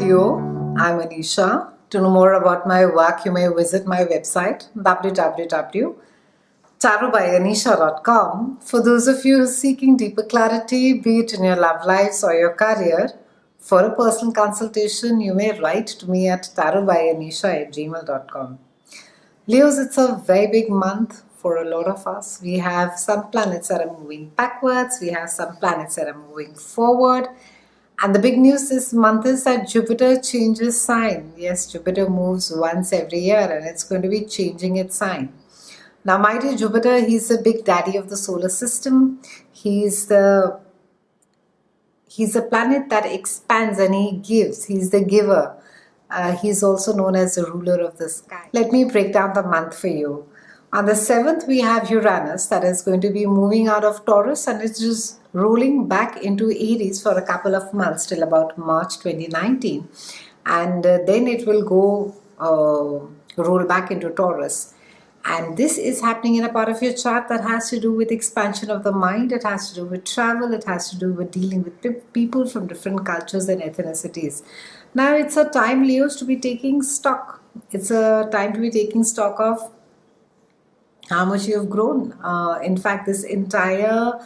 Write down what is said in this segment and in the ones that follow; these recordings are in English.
Leo, I'm Anisha. To know more about my work, you may visit my website www.tarotbyanisha.com. For those of you seeking deeper clarity, be it in your love lives or your career, for a personal consultation, you may write to me at tarotbyanisha@gmail.com. Leos, it's a very big month for a lot of us. We have some planets that are moving backwards, we have some planets that are moving forward. And the big news this month is that Jupiter changes sign. Yes, Jupiter moves once every year and it's going to be changing its sign. Now, my dear Jupiter, he's the big daddy of the solar system. He's a planet that expands and he gives. He's the giver. He's also known as the ruler of the sky. Let me break down the month for you. On the 7th, we have Uranus that is going to be moving out of Taurus and it's just rolling back into Aries for a couple of months till about March 2019. And then it will go roll back into Taurus. And this is happening in a part of your chart that has to do with expansion of the mind. It has to do with travel. It has to do with dealing with people from different cultures and ethnicities. Now, it's a time, Leos, to be taking stock. It's a time to be taking stock of how much you have grown. In fact, this entire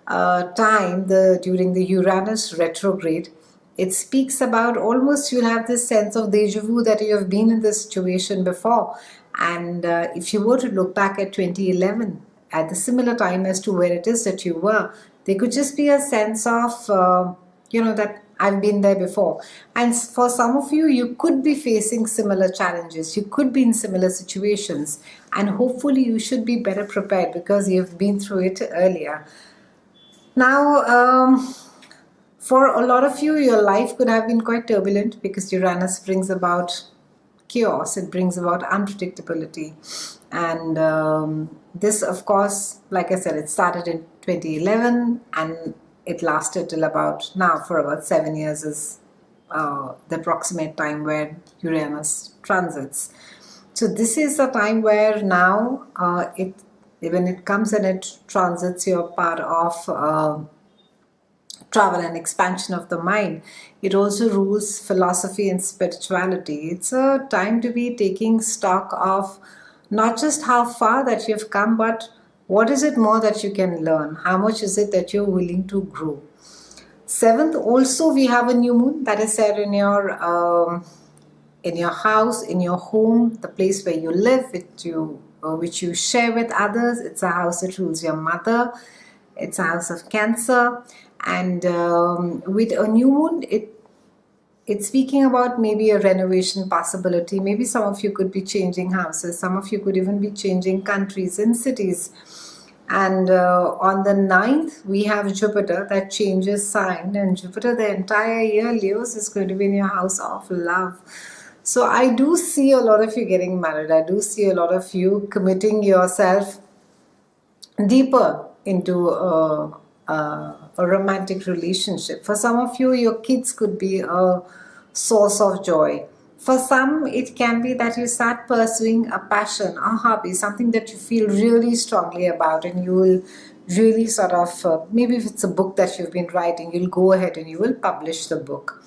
time during the Uranus retrograde, it speaks about almost you'll have this sense of deja vu that you have been in this situation before. And if you were to look back at 2011, at the similar time as to where it is that you were, there could just be a sense of, that I've been there before. And for some of you, you could be facing similar challenges. You could be in similar situations. And hopefully you should be better prepared because you've been through it earlier. Now, for a lot of you, your life could have been quite turbulent because Uranus brings about chaos. It brings about unpredictability. And this, of course, like I said, it started in 2011 and it lasted till about now for about 7 years is the approximate time where Uranus transits. So this is a time where now when it comes and it transits, you're part of travel and expansion of the mind. It also rules philosophy and spirituality. It's a time to be taking stock of not just how far that you've come, but what is it more that you can learn? How much is it that you're willing to grow? 7th, also we have a new moon that is there in your house, in your home, the place where you live, which you share with others. It's a house that rules your mother. It's a house of Cancer. And with a new moon, it's speaking about maybe a renovation possibility. Maybe some of you could be changing houses. Some of you could even be changing countries and cities. And on the 9th, we have Jupiter that changes sign. And Jupiter, the entire year, Leos, is going to be in your house of love. So I do see a lot of you getting married. I do see a lot of you committing yourself deeper into a romantic relationship. For some of you, your kids could be a source of joy. For some, it can be that you start pursuing a passion, a hobby, something that you feel really strongly about, and you will really sort of, maybe if it's a book that you've been writing, you'll go ahead and you will publish the book.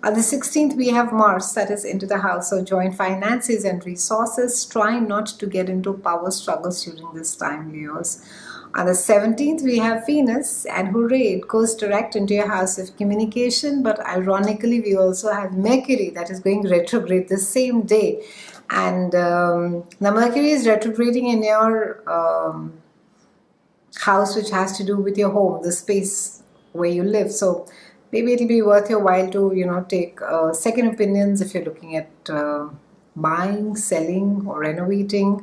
On the 16th, we have Mars that is into the house of joint finances and resources. Try not to get into power struggles during this time, Leos. On the 17th, we have Venus, and hooray, it goes direct into your house of communication. But ironically, we also have Mercury that is going retrograde the same day. And the Mercury is retrograding in your house, which has to do with your home, the space where you live. So maybe it'll be worth your while to, take second opinions if you're looking at buying, selling, or renovating.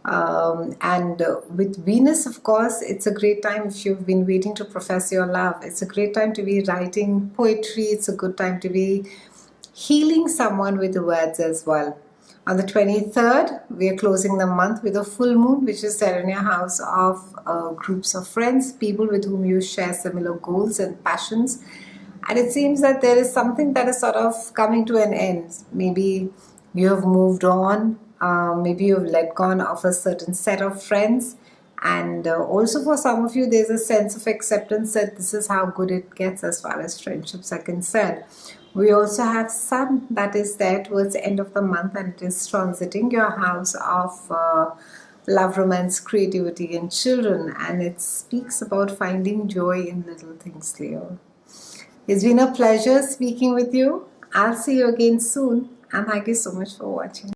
And with Venus, of course, it's a great time if you've been waiting to profess your love. It's a great time to be writing poetry. It's a good time to be healing someone with the words as well. On the 23rd, we are closing the month with a full moon, which is there in your house of groups of friends, people with whom you share similar goals and passions. And it seems that there is something that is sort of coming to an end. Maybe you have moved on. Maybe you've let go of a certain set of friends, and also for some of you there's a sense of acceptance that this is how good it gets as far as friendships are concerned. We also have Sun that is there towards the end of the month, and it is transiting your house of love, romance, creativity, and children. And it speaks about finding joy in little things, Leo. It's been a pleasure speaking with you. I'll see you again soon. And thank you so much for watching.